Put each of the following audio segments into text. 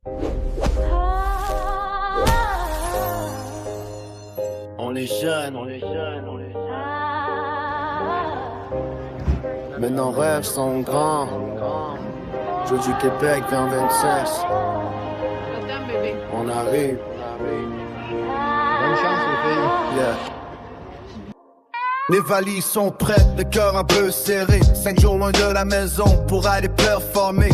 On est jeunes, on est jeunes, on est jeunes. Mais nos rêves sont grands. Joue du Québec vers 26. On arrive. Bonne chance, les filles. Yeah. Les valises sont prêtes, le cœur un peu serré. 5 jours loin de la maison pour aller performer.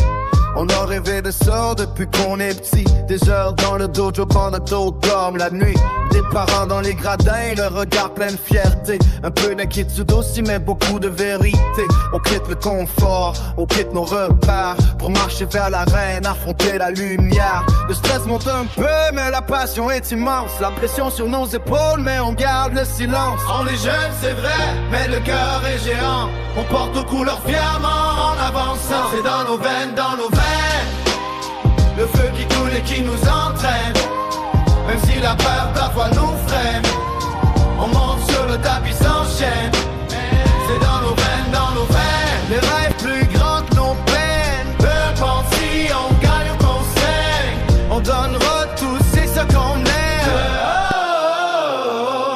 On a rêvé de ça depuis qu'on est petit. Des heures dans le dojo pendant d'autres dorment la nuit. Des parents dans les gradins, le regard plein de fierté. Un peu d'inquiétude aussi, mais beaucoup de vérité. On quitte le confort, on quitte nos repères pour marcher vers l'arène, affronter la lumière. Le stress monte un peu, mais la passion est immense. La pression sur nos épaules, mais on garde le silence. On est jeunes, c'est vrai, mais le cœur est géant. On porte nos couleurs fièrement en avançant. C'est dans nos veines, dans nos veines. Le feu qui coule et qui nous entraîne. Même si la peur parfois nous freine, on monte sur le tapis sans chaîne. C'est dans nos veines, dans nos veines. Les rêves plus grands que nos peines. Peu importe si on gagne ou qu'on saigne, on donnera tout, c'est ce qu'on aime.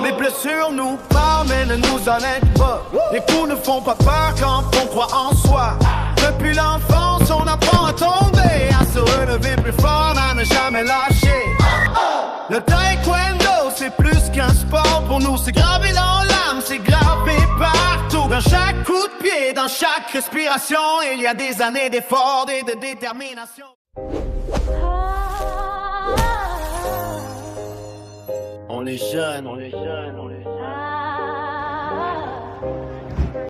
Les blessures nous parlent mais ne nous en aident pas. Les coups ne font pas peur quand on croit en soi. Depuis l'enfance on apprend à tomber, à se relever plus fort, à ne jamais lâcher. Le taekwondo c'est plus qu'un sport pour nous, c'est gravé dans l'âme, c'est gravé partout. Dans chaque coup de pied, dans chaque respiration, il y a des années d'efforts et de détermination. On est jeunes, on est jeunes, on est jeunes.